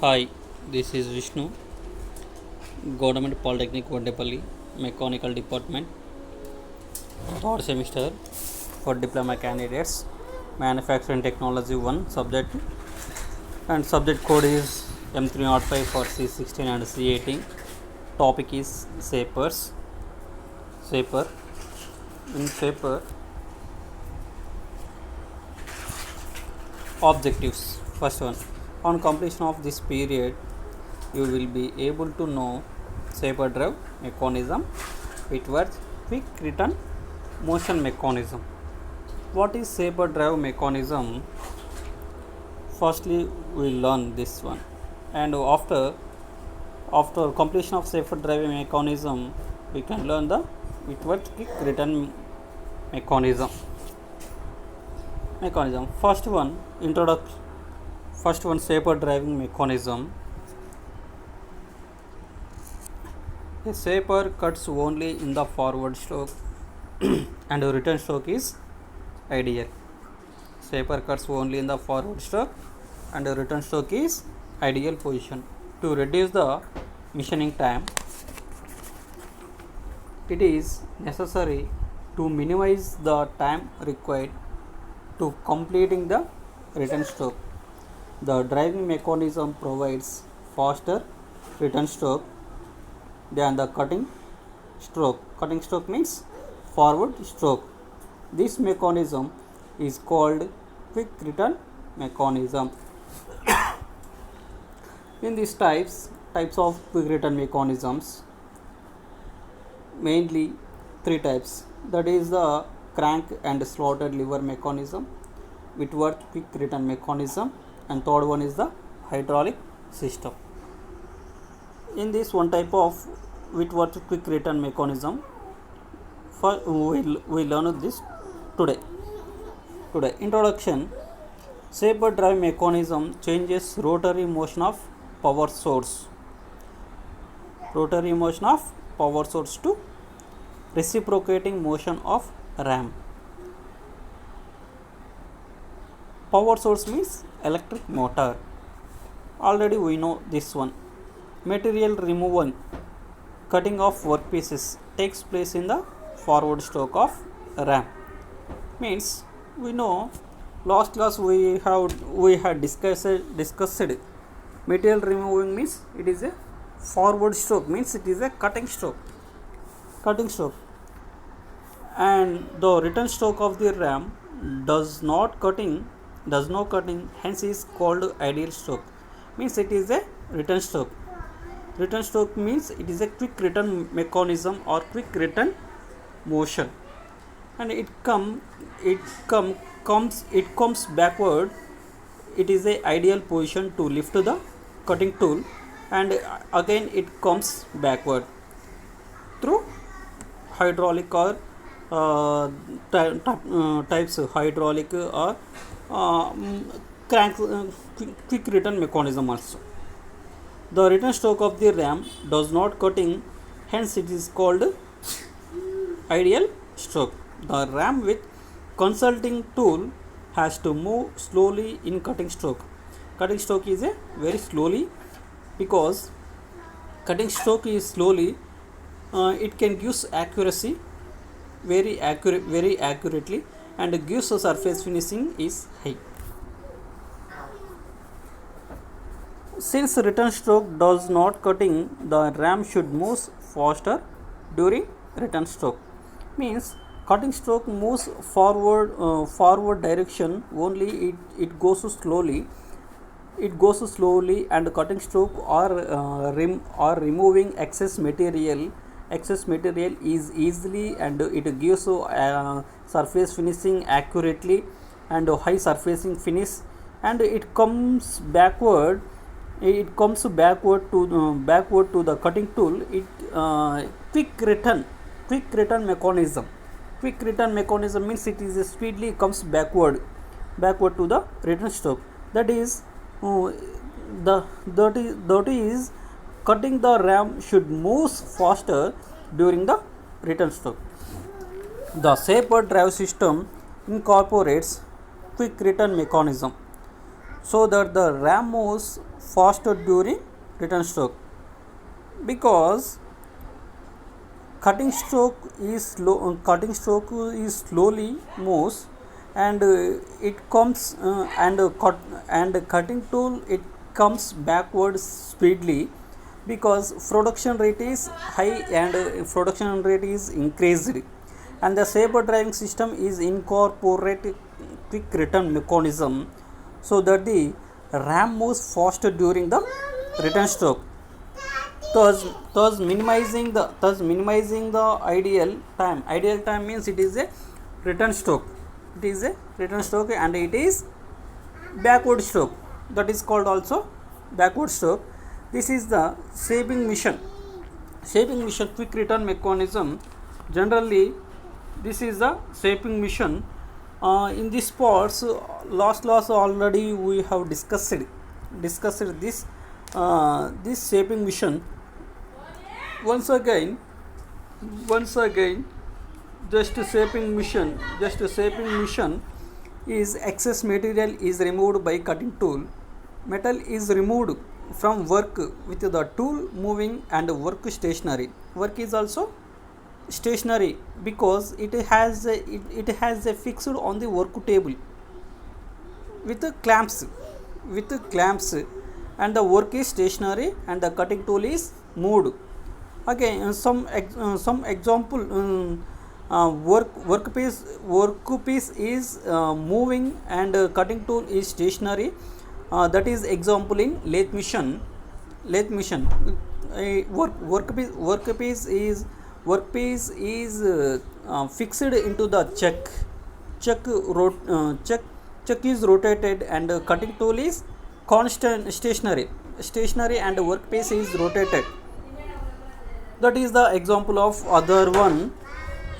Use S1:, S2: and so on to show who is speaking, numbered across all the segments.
S1: Hi, this is Vishnu, Government Polytechnic Vandepalli, Mechanical Department, third semester for diploma candidates, Manufacturing Technology 1 subject, and subject code is M305 for C16 and C18. Topic is Shapers. Shaper. In Shaper, objectives. First one, on completion of this period, you will be able to know shaper drive mechanism, Whitworth quick return motion mechanism. What is shaper drive mechanism? Firstly, we learn this one, and after completion of shaper drive mechanism, we can learn the Whitworth quick return mechanism. First one, introduction. First one, shaper driving mechanism. A shaper cuts only in the forward stroke and return stroke is ideal. Shaper cuts only in the forward stroke and return stroke is ideal position. To reduce the machining time, it is necessary to minimize the time required to completing the return stroke. The driving mechanism provides faster return stroke than the cutting stroke. Cutting stroke means forward stroke. This mechanism is called quick return mechanism. In these types of quick return mechanisms, mainly three types, that is the crank and slotted lever mechanism, Whitworth quick return mechanism, and third one is the hydraulic system. In this one type of Whitworth quick return mechanism, we learn this today. Introduction. Shaper drive mechanism changes rotary motion of power source. Rotary motion of power source to reciprocating motion of ram. Power source means electric motor. Already we know this one. Material removal, cutting of workpieces takes place in the forward stroke of ram. Means we know last class we had discussed material removing means it is a forward stroke, means it is a cutting stroke, and the return stroke of the ram does no cutting, hence is called ideal stroke, means it is a return stroke. Return stroke means it is a quick return mechanism or quick return motion, and it comes backward. It is a ideal position to lift the cutting tool, and again it comes backward through hydraulic or types hydraulic or crank quick return mechanism also. The return stroke of the ram does not cutting, hence it is called ideal stroke. The ram with consulting tool has to move slowly in cutting stroke. Cutting stroke is a very slowly, because cutting stroke is slowly, it can gives accuracy very accurately, and gives a surface finishing is high. Since return stroke does not cutting, the ram should move faster during return stroke. Means cutting stroke moves forward direction only, it goes slowly. And cutting stroke or removing excess material is easily, and it gives surface finishing accurately and high surfacing finish, and it comes backward to the cutting tool. It quick return mechanism. Quick return mechanism means it is speedily comes backward to the return stroke. That is cutting the ram should move faster during the return stroke. The shaper drive system incorporates quick return mechanism so that the ram moves faster during return stroke, because cutting stroke is slowly moves, and it comes and cutting tool it comes backwards speedily, because production rate is high and production rate is increased, and the saber driving system is incorporate quick return mechanism, so that the ram moves faster during the return stroke, thus minimizing the ideal time means it is a return stroke, and it is backward stroke, that is called also backward stroke. This is the shaping mission quick return mechanism. Generally this is the shaping mission. In this parts last class already we have discussed this shaping mission. Once again just a shaping mission is excess material is removed by cutting tool. Metal is removed from work with the tool moving, and work work is also stationary, because it has a fixed on the work table with clamps, and the work is stationary and the cutting tool is moved. Okay, some example, workpiece is moving, and cutting tool is stationary. That is example in lathe mission. Workpiece is fixed into the chuck is rotated, and cutting tool is constant stationary, and workpiece is rotated. That is the example of other one.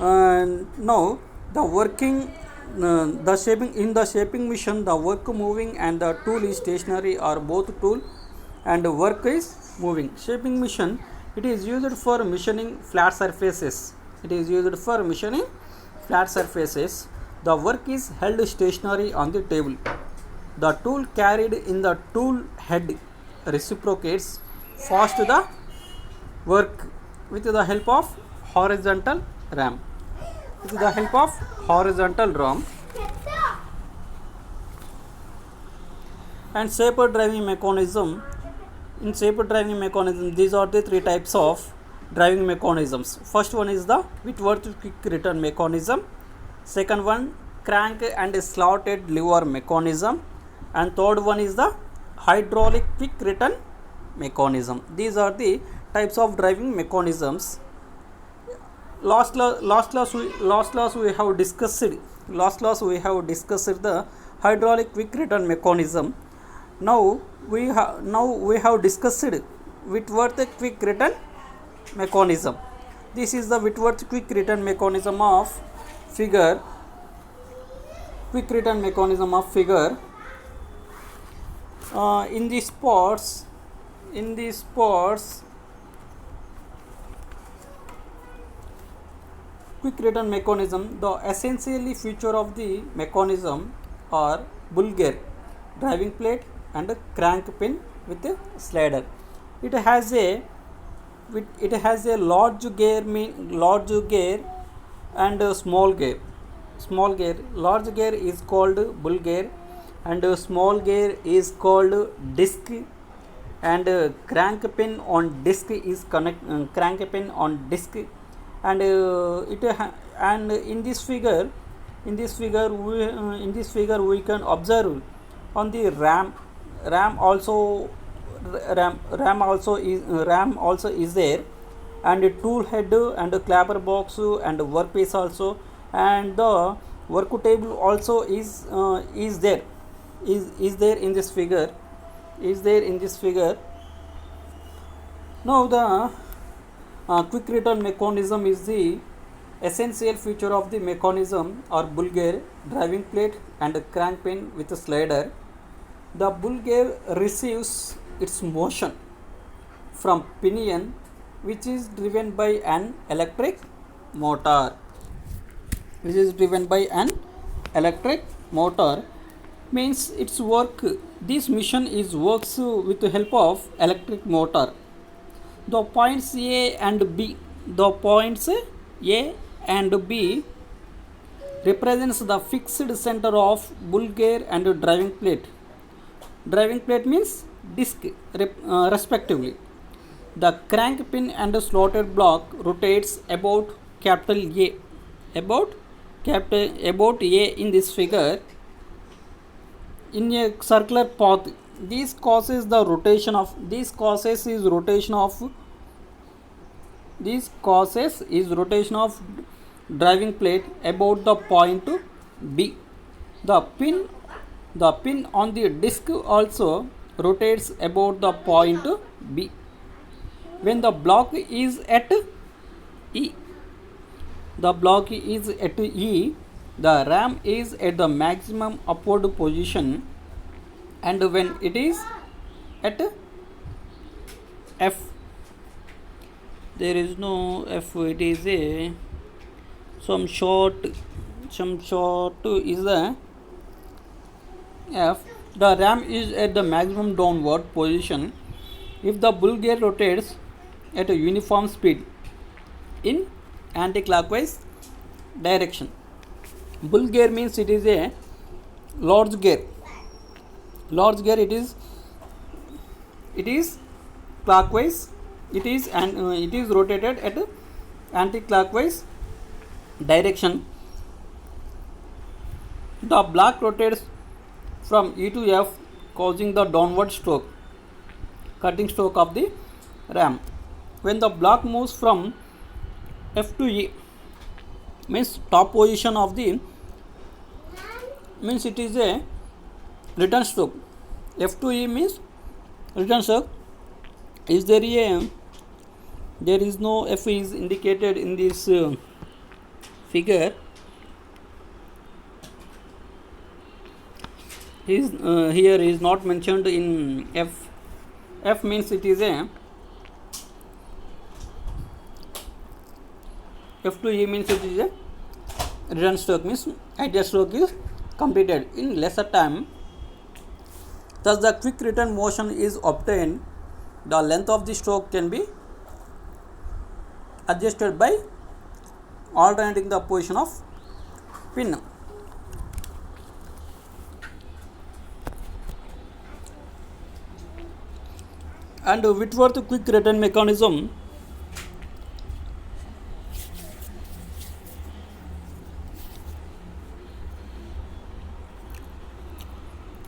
S1: Now the shaping mission, the work moving and the tool is stationary, or both tool and work is moving. Shaping mission, it is used for machining flat surfaces. The work is held stationary on the table. The tool carried in the tool head reciprocates fast the work with the help of horizontal ram. And saber driving mechanism. In saber driving mechanism, these are the three types of driving mechanisms. First one is the Whitworth quick return mechanism. Second one, crank and slotted lever mechanism, and third one is the hydraulic quick return mechanism. These are the types of driving mechanisms. Last class we have discussed the hydraulic quick return mechanism. Now we have discussed Whitworth quick return mechanism. This is the Whitworth quick return mechanism of figure. In these parts, quick return mechanism, the essentially feature of the mechanism are bull gear, driving plate, and a crank pin with a slider. It has a large gear and a small gear. Large gear is called bull gear, and small gear is called disc, and crank pin on disc is crank pin on disc. And and in this figure we can observe on the ram also is there, and a tool head and a clapper box and a workpiece also, and the work table also is there in this figure. Now the quick return mechanism is the essential feature of the mechanism are bull gear, driving plate, and a crank pin with a slider. The bull gear receives its motion from pinion, which is driven by an electric motor. means its work. This machine is works with the help of electric motor. The points A and B, the points A and B represents the fixed center of bull gear and driving plate. Driving plate means disc respectively. The crank pin and slotted block rotates about capital A, about A in this figure in a circular path. This causes the rotation of driving plate about the point B. The pin on the disc also rotates about the point B. When the block is at E, the ram is at the maximum upward position, and when it is at F, there is no F, it is a some short is the F. The ram is at the maximum downward position if the bull gear rotates at a uniform speed in anti-clockwise direction. Bull gear means it is a large gear. It is clockwise. It is rotated at anti-clockwise direction. The block rotates from E to F, causing the downward stroke, cutting stroke of the ram. When the block moves from F to E, means top position of the, means it is a return stroke. F to E means return stroke. Is there a, there is no F is indicated in this figure. Here is not mentioned in F. F means it is a, F to E means it is a return stroke, means ideal stroke is completed in lesser time. Thus the quick return motion is obtained. The length of the stroke can be adjusted by alternating the position of pin. And Whitworth quick return mechanism,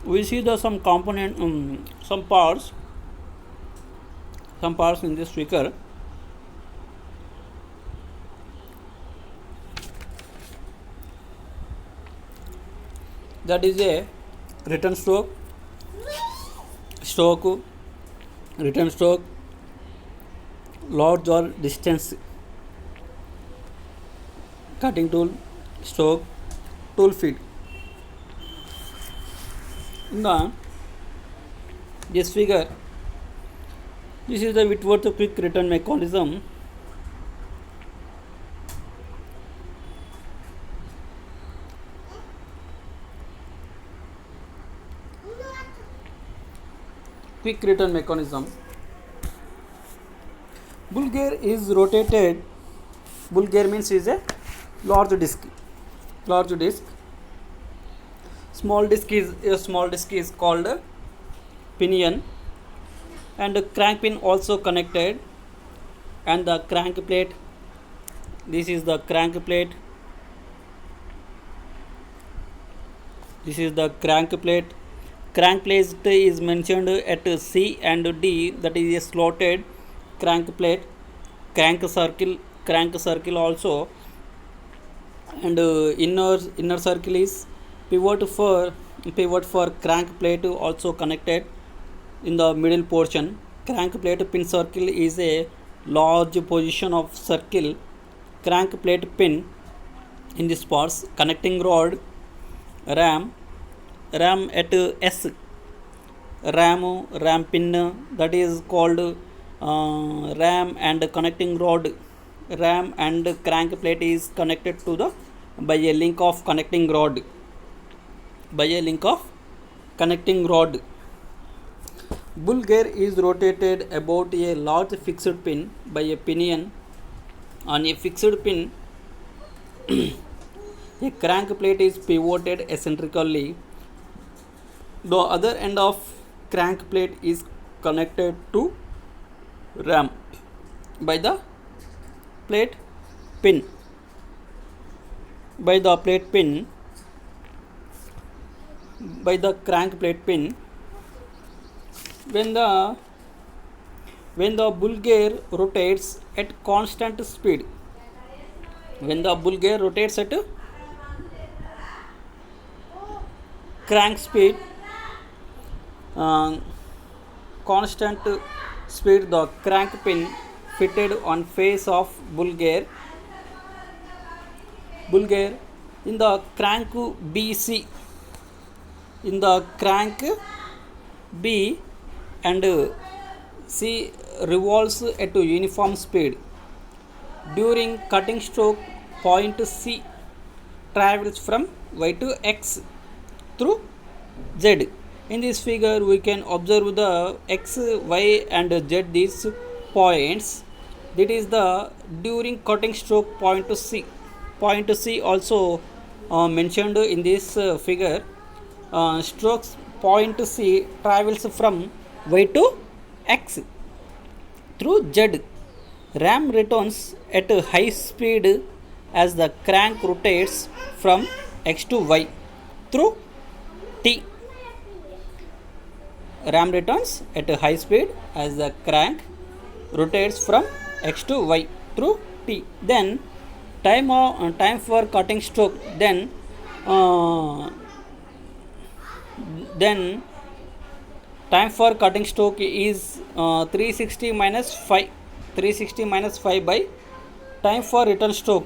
S1: we see the some component, some parts in this figure. That is a return stroke, return stroke, large or distance cutting tool, stroke, tool feed. In this figure, this is the Whitworth quick return mechanism. Quick return mechanism. Bull gear is rotated. Bull gear means is a large disc. Small disc is called pinion, and crank pin also connected, and the crank plate. This is the crank plate. Crank plate is mentioned at C and D, that is a slotted crank plate. Crank circle also, and inner circle is pivot for crank plate also connected in the middle portion. Crank plate pin circle is a large position of circle crank plate pin in this parts. Connecting rod, ram at S, ram pin, that is called ram, and connecting rod, ram and crank plate is connected to the by a link of connecting rod. connecting rod. Bull gear is rotated about a large fixed pin by a pinion. On a fixed pin, a crank plate is pivoted eccentrically. The other end of crank plate is connected to ram by the plate pin. By the plate pin, by the crank plate pin. When the bull gear rotates at constant speed, when the bull gear rotates at crank speed, constant speed, the crank pin fitted on face of bull gear in the crank BC, in the crank B and C revolves at uniform speed. During cutting stroke, point C travels from Y to X through Z. In this figure, we can observe the X, Y and Z, these points. That is the during cutting stroke point C. Point C also mentioned in this figure. Strokes point C travels from Y to X through Z. Ram returns at high speed as the crank rotates from X to Y through T. Ram returns at high speed as the crank rotates from X to Y through T. Then time for cutting stroke. Then time for cutting stroke is 360 minus 5. 360 minus 5 by time for return stroke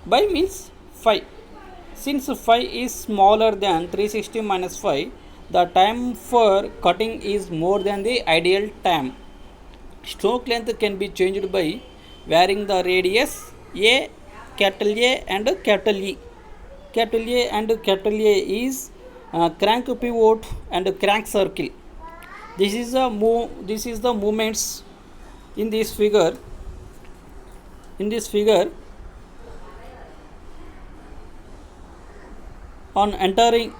S1: by means 5. Since 5 is smaller than 360 minus 5, the time for cutting is more than the ideal time. Stroke length can be changed by varying the radius A, capital A and capital E. Capital A and capital A is crank pivot and crank circle. This is the movements in this figure. In this figure, on entering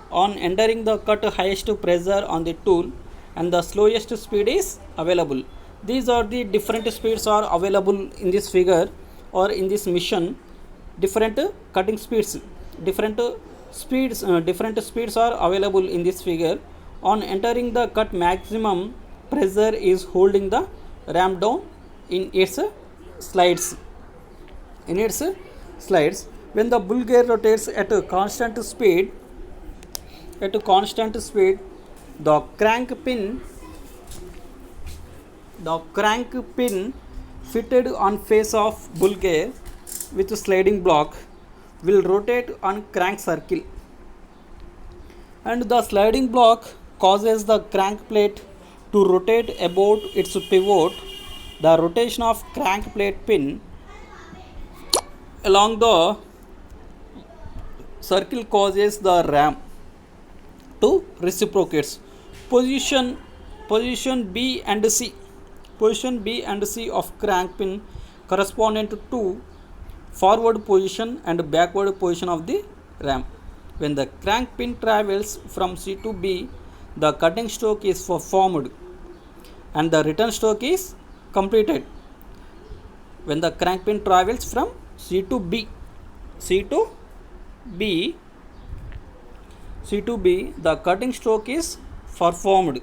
S1: the cut, highest pressure on the tool and the slowest speed is available. These are the different speeds are available in this figure or in this mission. Different cutting speeds, different speeds are available in this figure. On entering the cut, maximum pressure is holding the ram down in its slides. When the bull gear rotates at a constant speed, the crank pin fitted on face of bull gear with sliding block will rotate on crank circle, and the sliding block causes the crank plate to rotate about its pivot. The rotation of crank plate pin along the circle causes the ram to reciprocate. Position B and C. Position B and C of crank pin correspondent to forward position and backward position of the ram. When the crank pin travels from C to B, the cutting stroke is performed and the return stroke is completed. When the crank pin travels from C to B, the cutting stroke is performed.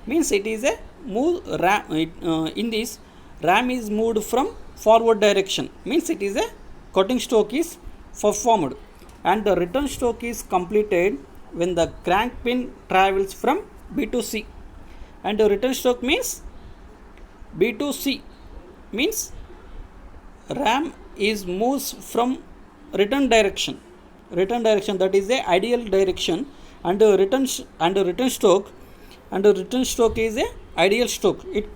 S1: Means it is a move ram. In this, ram is moved from forward direction. Means it is a cutting stroke is performed, and the return stroke is completed when the crank pin travels from B to C. And the return stroke means B to C means ram is moves from return direction, that is the ideal direction, and the return stroke is a ideal stroke. It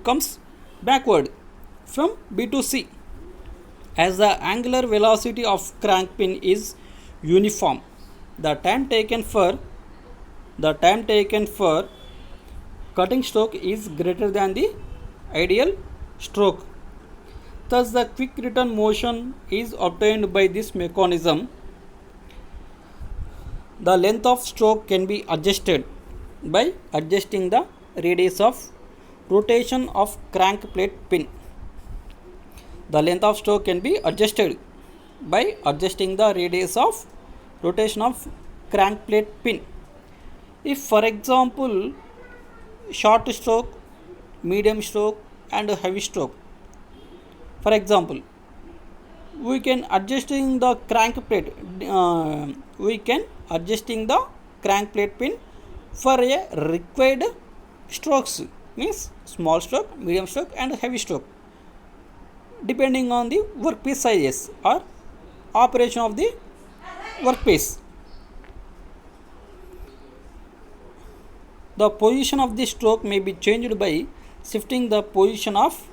S1: comes backward from B to C. As the angular velocity of crank pin is uniform, the time taken for the time taken for cutting stroke is greater than the ideal stroke. Thus, the quick return motion is obtained by this mechanism. The length of stroke can be adjusted by adjusting the radius of rotation of crank plate pin. The length of stroke can be adjusted by adjusting the radius of rotation of crank plate pin. If, for example, short stroke, medium stroke and heavy stroke, for example, we can adjusting the crank plate pin for a required strokes, means small stroke, medium stroke and heavy stroke, depending on the workpiece sizes or operation of the workpiece. The position of the stroke may be changed by shifting the position of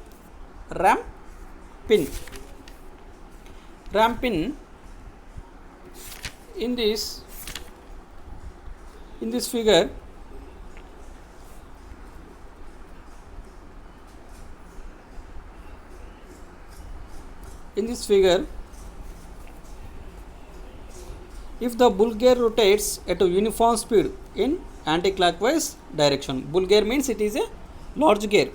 S1: ram pin. Ram pin in this figure, if the bull gear rotates at a uniform speed in anti-clockwise direction, bull gear means it is a large gear.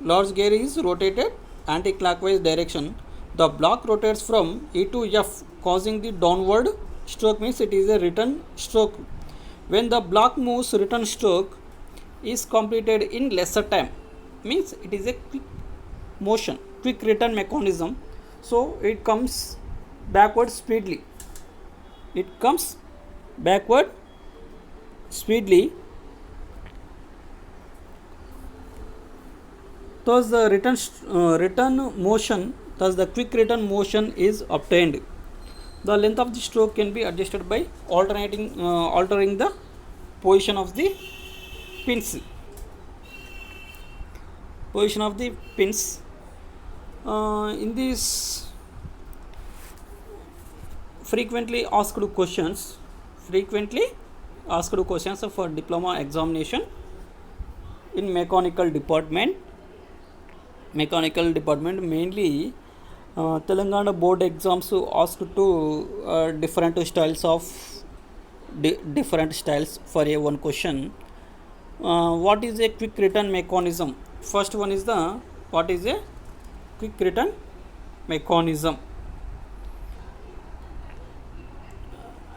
S1: Large gear is rotated anti-clockwise direction. The block rotates from E to F, causing the downward stroke, means it is a return stroke. When the block moves, return stroke is completed in lesser time, means it is a quick motion, quick return mechanism. So it comes backward speedily. Thus the quick return motion is obtained. The length of the stroke can be adjusted by altering the position of the pins. In these frequently asked questions for diploma examination in mechanical department, mainly Telangana board exams asked to different styles for a one question. What is a quick return mechanism? First one is what is a quick return mechanism,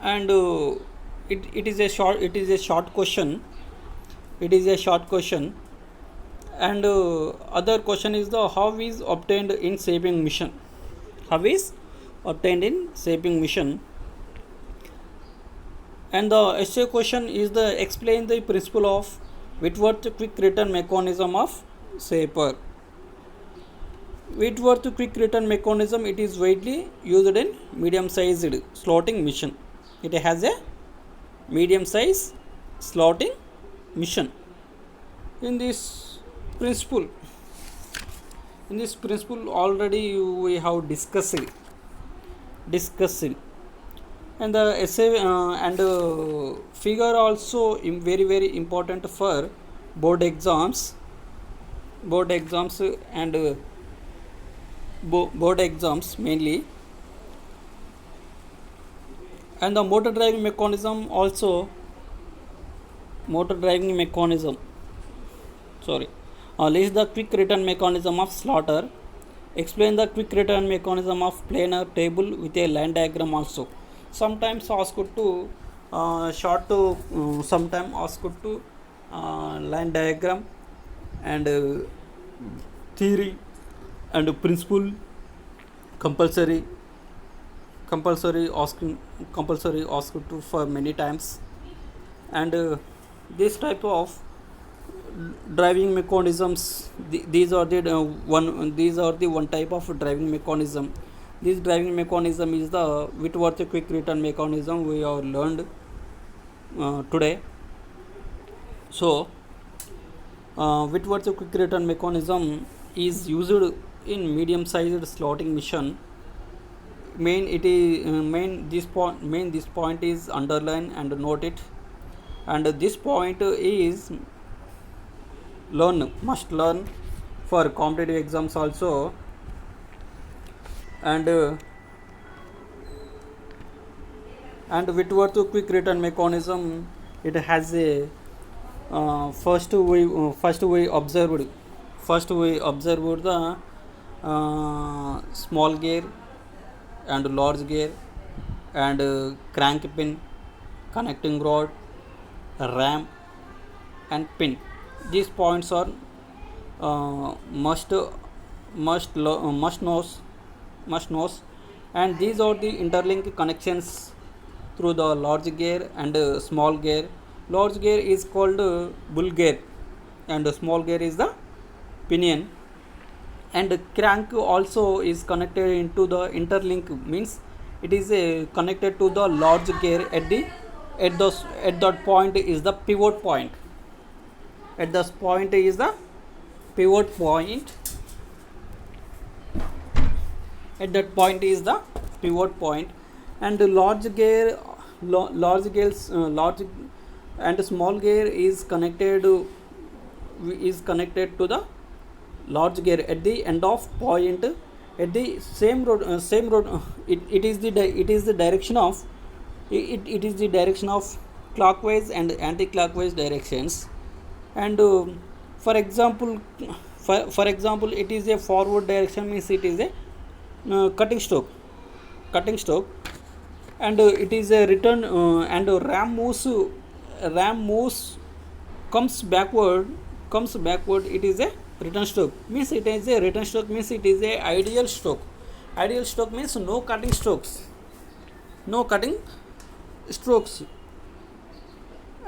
S1: and it is a short question. And other question is how is obtained in shaping mission. And the essay question is explain the principle of Whitworth quick return mechanism of shaper. Whitworth quick return mechanism, it is widely used in medium sized slotting mission. It has a medium size slotting mission. In this principle already we have discussed, and the essay and figure also very very important for board exams and board exams mainly. And the motor driving mechanism list the quick return mechanism of slaughter. Explain the quick return mechanism of planar table with a line diagram also. Sometimes asked to sometimes asked to line diagram and theory and principle compulsory asked to for many times. And this type of driving mechanisms, these are the one type of driving mechanism. This driving mechanism is the Whitworth quick return mechanism we have learned today. So Whitworth quick return mechanism is used in medium sized slotting mission. This point is underline and note it. and this point is must learn for competitive exams also. And Whitworth quick return mechanism, it has a first we observed the small gear and large gear and crank pin, connecting rod, ram and pin. These points are must knows, and these are the interlink connections through the large gear and small gear. Large gear is called bull gear and small gear is the pinion, and crank also is connected into the interlink, means it is connected to the large gear at that point is the pivot point. At this point is the pivot point. At that point is the pivot point, and the large and small gear is connected to the large gear at the end of point at the same road. It is the direction of it is the direction of clockwise and anti-clockwise directions. And for example it is a forward direction, means it is a cutting stroke, and it is a return, and ram moves comes backward. It is a return stroke, means it is a return stroke, means it is a ideal stroke. Ideal stroke means no cutting strokes.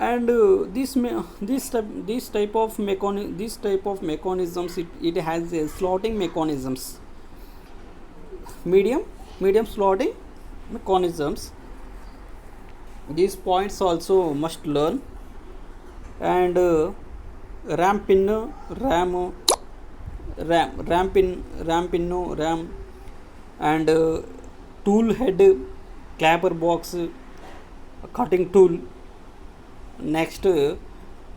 S1: And this type of mechanisms, it has slotting mechanisms, medium slotting mechanisms. These points also must learn. And ram pin and tool head, clapper box, cutting tool. Next,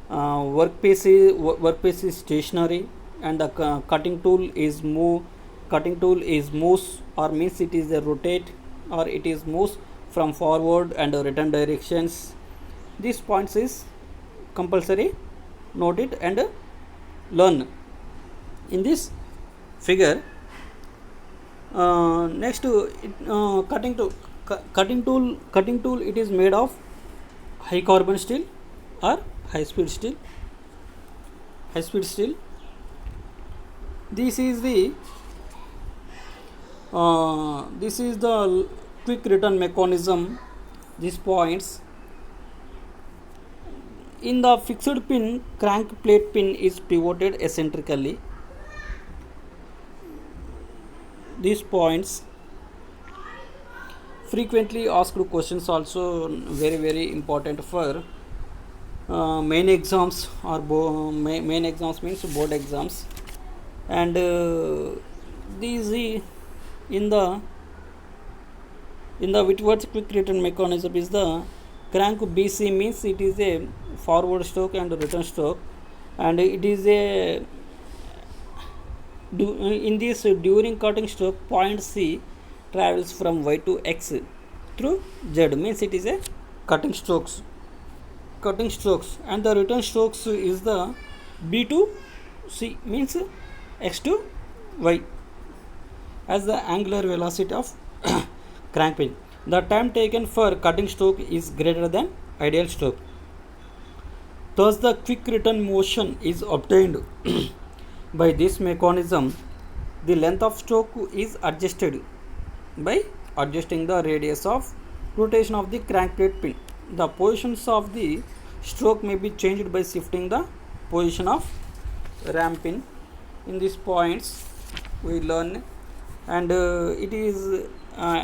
S1: workpiece is stationary, and the cutting tool is moves, or means it is a rotate, or it is moves from forward and return directions. These points is compulsory, note it and learn in this figure. Next, cutting tool, it is made of high carbon steel or high speed steel. This is the quick return mechanism. These points in the fixed pin, crank plate pin is pivoted eccentrically. These points frequently asked questions, also very important for main exams, or main exams means board exams. And these in the Whitworth quick return mechanism is the crank BC, means it is a forward stroke and return stroke, and it is a in this during cutting stroke, point C travels from Y to X through Z, means it is a cutting strokes, and the return strokes is the B to C, means X to Y, as the angular velocity of crank pin. The time taken for cutting stroke is greater than ideal stroke. Thus, the quick return motion is obtained by this mechanism. The length of stroke is adjusted by adjusting the radius of rotation of the crank plate pin. The positions of the stroke may be changed by shifting the position of ram pin. In these points we learn, and it is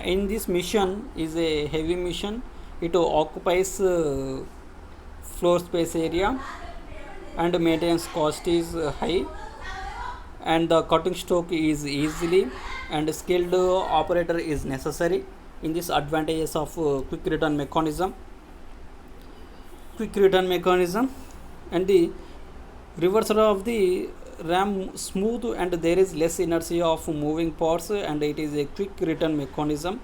S1: in this mission is a heavy mission. It occupies floor space area, and maintenance cost is high, and the cutting stroke is easily, and skilled operator is necessary. In this advantages of quick return mechanism. quick return mechanism, and the reversal of the ram smooth and there is less inertia of moving parts, and it is a quick return mechanism.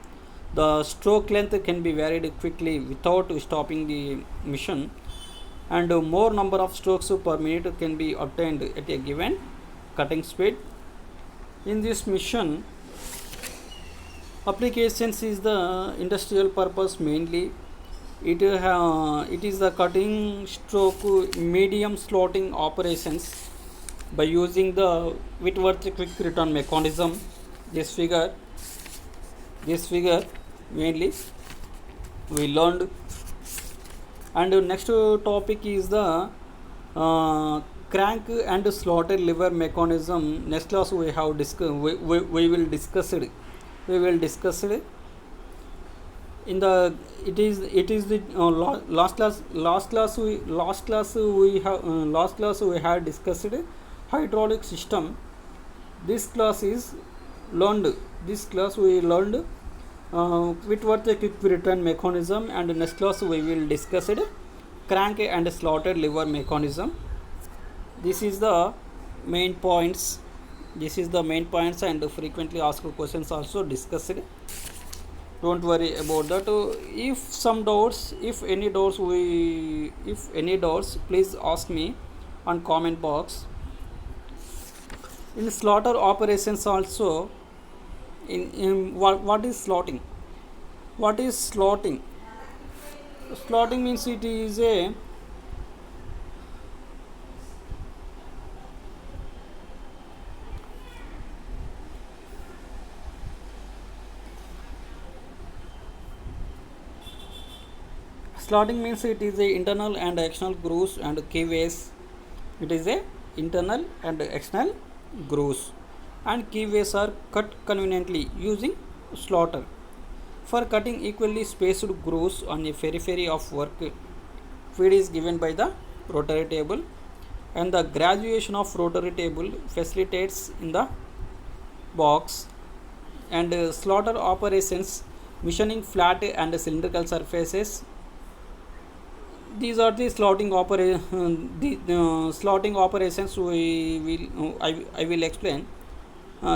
S1: The stroke length can be varied quickly without stopping the mission, and more number of strokes per minute can be obtained at a given cutting speed. In this mission, applications is the industrial purpose mainly. It is the cutting stroke medium slotting operations by using the Whitworth quick return mechanism. This figure mainly we learned. And next topic is the crank and slaughter lever mechanism. Next class we have we will discuss it. We will discuss it in the it is the last class we had discussed hydraulic system. This class is learned. This class we learned Whitworth quick return mechanism, and next class we will discuss it crank and slaughter lever mechanism. This is the main points. And frequently asked questions also discussed. Don't worry about that. If any doubts, please ask me on comment box. In slaughter operations also, in what is slotting? What is slotting? Slotting means it is a internal and external grooves and keyways. It is a internal and external grooves and keyways are cut conveniently using slaughter. For cutting equally spaced grooves on a periphery of work, feed is given by the rotary table, and the graduation of rotary table facilitates in the box. And slaughter operations, machining flat and cylindrical surfaces. These are the slotting operations I will explain.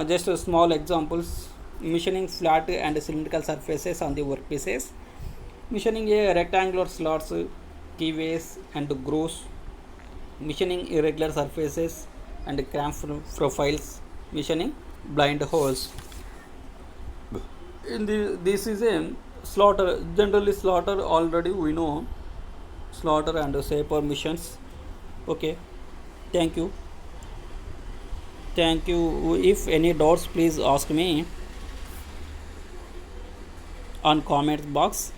S1: Just small examples. Machining flat and cylindrical surfaces on the workpieces. Machining a rectangular slots, keyways and grooves. Machining irregular surfaces and cramp profiles. Machining blind holes. This is a slaughter. Generally slaughter already we know. Slaughter and shaper missions. Okay, thank you. If any doubts, please ask me on comment box.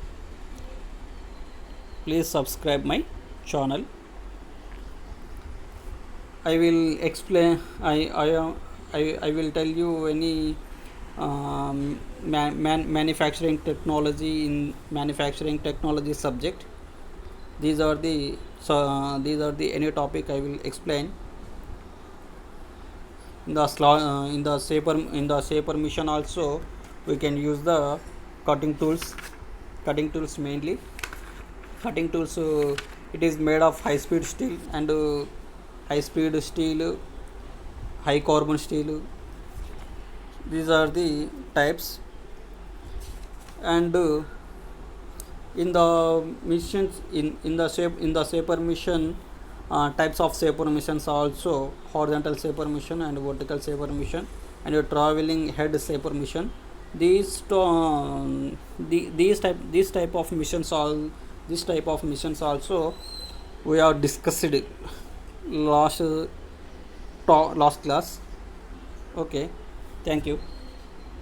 S1: Please subscribe my channel. I will explain. I will tell you any manufacturing technology in manufacturing technology subject. These are the any topic I will explain. In the shaper mission also we can use the cutting tools mainly. Cutting tools it is made of high speed steel and high carbon steel. These are the types. And in the missions in the shaper mission, types of shaper missions also horizontal shaper mission and vertical shaper mission and a traveling head shaper mission. These type of missions also we have discussed last class. Okay, thank you.